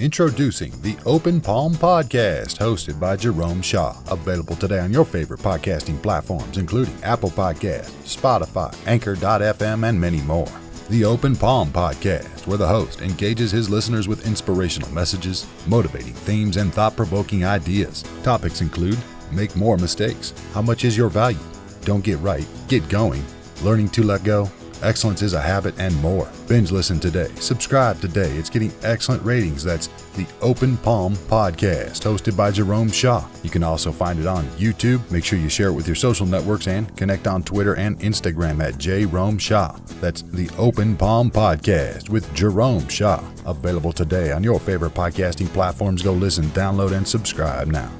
Introducing the Open Palm Podcast, hosted by Jerome Shaw. Available today on your favorite podcasting platforms, including Apple Podcasts, Spotify, Anchor.fm, and many more. The Open Palm Podcast, where the host engages his listeners with inspirational messages, motivating themes, and thought-provoking ideas. Topics include: make more mistakes, how much is your value, don't get right, get going, learning to let go, excellence is a habit, and more. Binge listen today. Subscribe today. It's getting excellent ratings. That's the Open Palm Podcast, hosted by Jerome Shaw. You can also find it on YouTube. Make sure you share it with your social networks and connect on Twitter and Instagram at Jerome Shaw. That's the Open Palm Podcast with Jerome Shaw. Available today on your favorite podcasting platforms. Go listen, download, and subscribe now.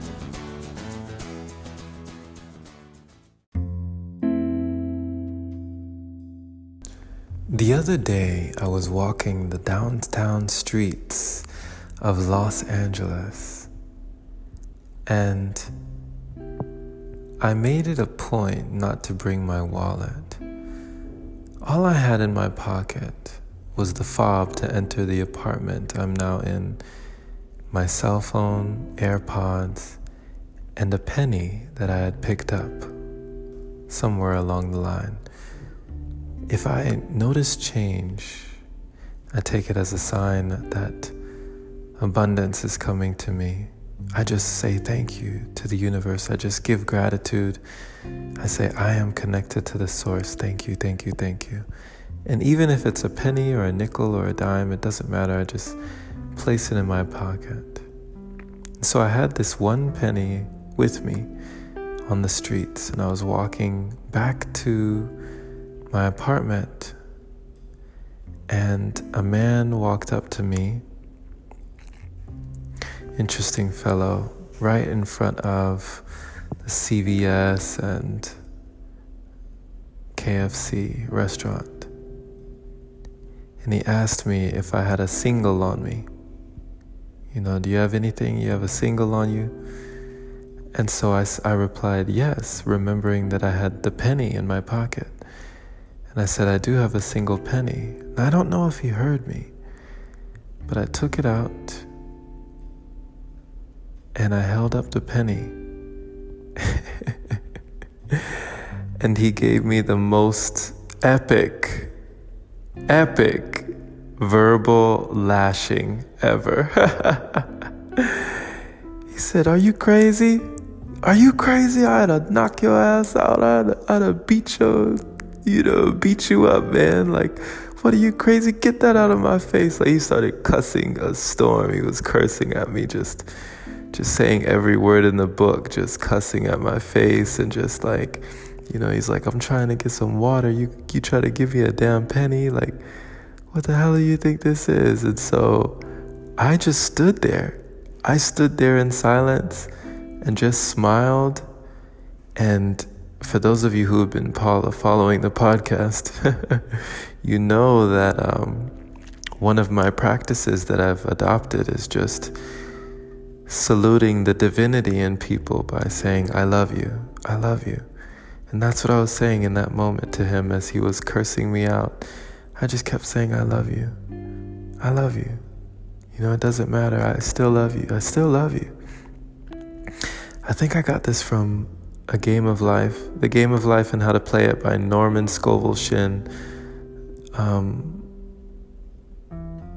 The other day, I was walking the downtown streets of Los Angeles, and I made it a point not to bring my wallet. All I had in my pocket was the fob to enter the apartment I'm now in, my cell phone, AirPods, and a penny that I had picked up somewhere along the line. If I notice change, I take it as a sign that abundance is coming to me. I just say thank you to the universe. I just give gratitude. I say, I am connected to the source. Thank you, thank you, thank you. And even if it's a penny or a nickel or a dime, it doesn't matter. I just place it in my pocket. So I had this one penny with me on the streets, and I was walking back to my apartment, and a man walked up to me, interesting fellow, right in front of the CVS and KFC restaurant. And he asked me if I had a single on me. Do you have anything? You have a single on you? And so I replied, yes, remembering that I had the penny in my pocket. And I said, I do have a single penny. And I don't know if he heard me, but I took it out and I held up the penny. And he gave me the most epic verbal lashing ever. He said, are you crazy? Are you crazy? I'd have knocked your ass out. I'd have beat you up, man. Like, what are you crazy? Get that out of my face. Like, he started cussing a storm. He was cursing at me, just saying every word in the book, just cussing at my face, and just like, he's like, I'm trying to get some water. You try to give me a damn penny? Like, what the hell do you think this is? And so I just stood there. I stood there in silence and just smiled. And for those of you who have been following the podcast, you know that one of my practices that I've adopted is just saluting the divinity in people by saying, I love you, I love you. And that's what I was saying in that moment to him as he was cursing me out. I just kept saying, I love you, I love you. It doesn't matter, I still love you, I still love you. I think I got this from A Game of Life, The Game of Life and How to Play It by Norman Scovel Shinn.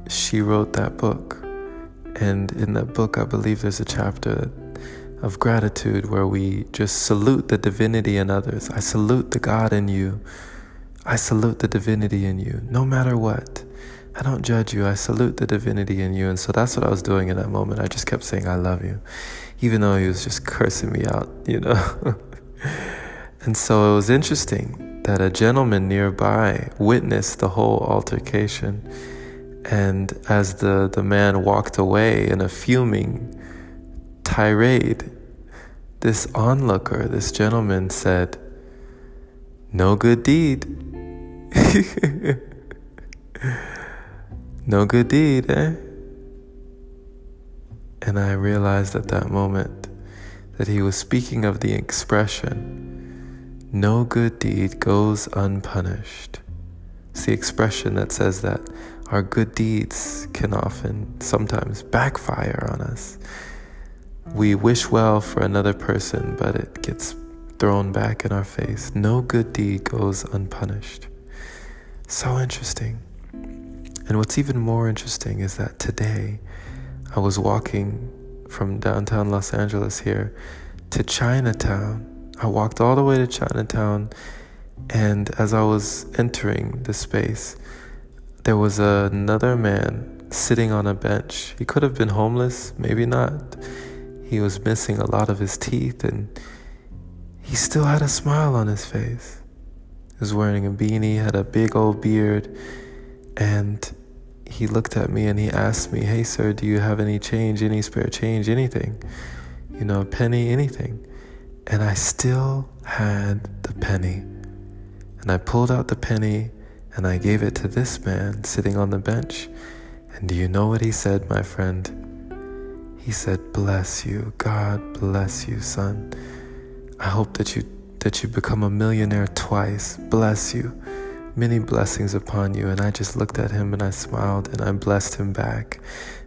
She wrote that book. And in that book, I believe there's a chapter of gratitude where we just salute the divinity in others. I salute the God in you. I salute the divinity in you, no matter what. I don't judge you. I salute the divinity in you. And so that's what I was doing in that moment. I just kept saying, I love you, even though he was just cursing me out, And so it was interesting that a gentleman nearby witnessed the whole altercation. And as the man walked away in a fuming tirade, this onlooker, this gentleman said, no good deed. No good deed, eh? And I realized at that moment that he was speaking of the expression, no good deed goes unpunished. It's the expression that says that our good deeds can sometimes backfire on us. We wish well for another person, but it gets thrown back in our face. No good deed goes unpunished. So interesting. And what's even more interesting is that today I was walking from downtown Los Angeles here to Chinatown. I walked all the way to Chinatown, and as I was entering the space, there was another man sitting on a bench. He could have been homeless, maybe not. He was missing a lot of his teeth, and he still had a smile on his face. He was wearing a beanie, had a big old beard, and he looked at me and he asked me, "Hey sir, do you have any change, any spare change, anything? A penny, anything?" And I still had the penny. And I pulled out the penny and I gave it to this man sitting on the bench. And do you know what he said, my friend? He said, "Bless you. God bless you, son. I hope that you become a millionaire twice. Bless you. Many blessings upon you." And I just looked at him and I smiled and I blessed him back.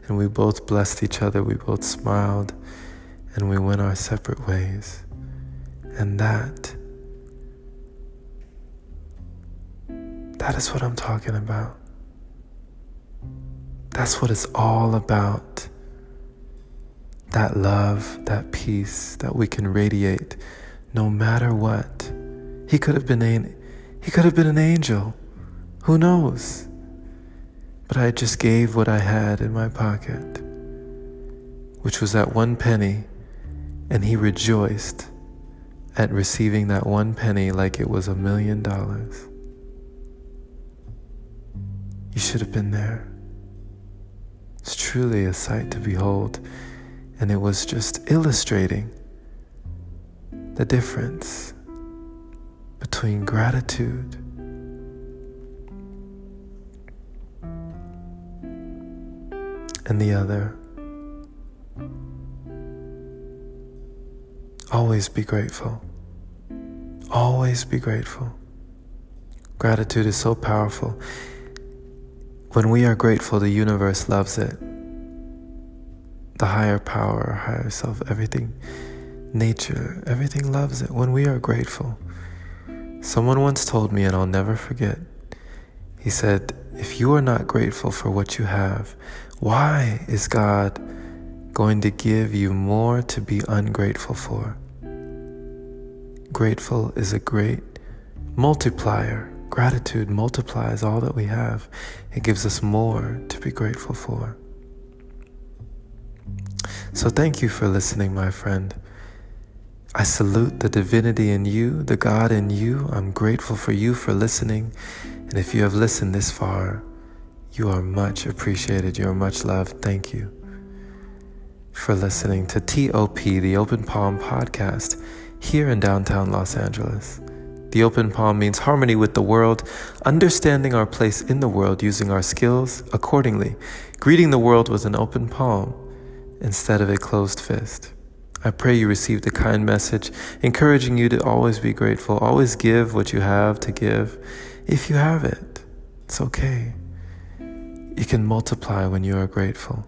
And we both blessed each other. We both smiled and we went our separate ways. And that is what I'm talking about. That's what it's all about. That love, that peace that we can radiate no matter what. He could have been an angel. Who knows? But I just gave what I had in my pocket, which was that one penny, and he rejoiced at receiving that one penny like it was $1 million. You should have been there. It's truly a sight to behold, and it was just illustrating the difference between gratitude and the other. Always be grateful. Always be grateful. Gratitude is so powerful. When we are grateful, the universe loves it. The higher power, our higher self, everything, nature, everything loves it when we are grateful. Someone once told me, and I'll never forget, he said, "If you are not grateful for what you have, why is God going to give you more to be ungrateful for?" Grateful is a great multiplier. Gratitude multiplies all that we have. It gives us more to be grateful for. So thank you for listening, my friend. I salute the divinity in you, the God in you. I'm grateful for you for listening. And if you have listened this far, you are much appreciated. You are much loved. Thank you for listening to TOP, the Open Palm Podcast, here in downtown Los Angeles. The open palm means harmony with the world, understanding our place in the world, using our skills accordingly, greeting the world with an open palm instead of a closed fist. I pray you received a kind message, encouraging you to always be grateful, always give what you have to give. If you have it, it's okay. You can multiply when you are grateful.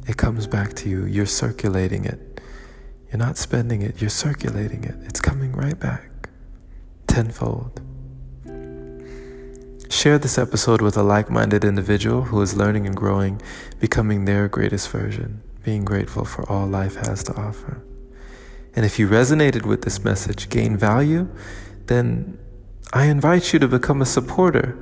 It comes back to you. You're circulating it. You're not spending it, you're circulating it. It's coming right back. Tenfold. Share this episode with a like-minded individual who is learning and growing, becoming their greatest version, being grateful for all life has to offer. And if you resonated with this message, gain value, then I invite you to become a supporter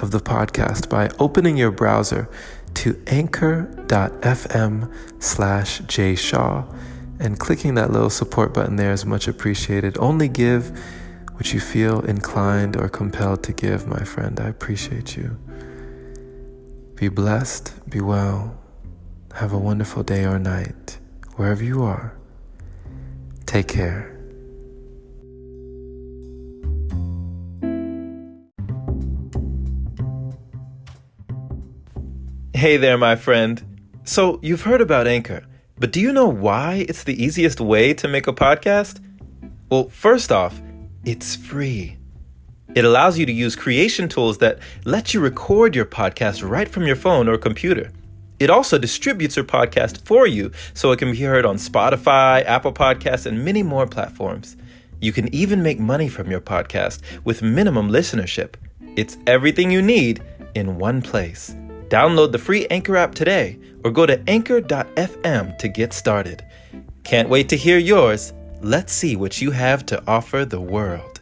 of the podcast by opening your browser to anchor.fm/jshaw and clicking that little support button there is much appreciated. Only give what you feel inclined or compelled to give, my friend. I appreciate you. Be blessed, be well. Have a wonderful day or night, wherever you are. Take care. Hey there, my friend. So you've heard about Anchor, but do you know why it's the easiest way to make a podcast? Well, first off, it's free. It allows you to use creation tools that let you record your podcast right from your phone or computer. It also distributes your podcast for you so it can be heard on Spotify, Apple Podcasts, and many more platforms. You can even make money from your podcast with minimum listenership. It's everything you need in one place. Download the free Anchor app today or go to anchor.fm to get started. Can't wait to hear yours. Let's see what you have to offer the world.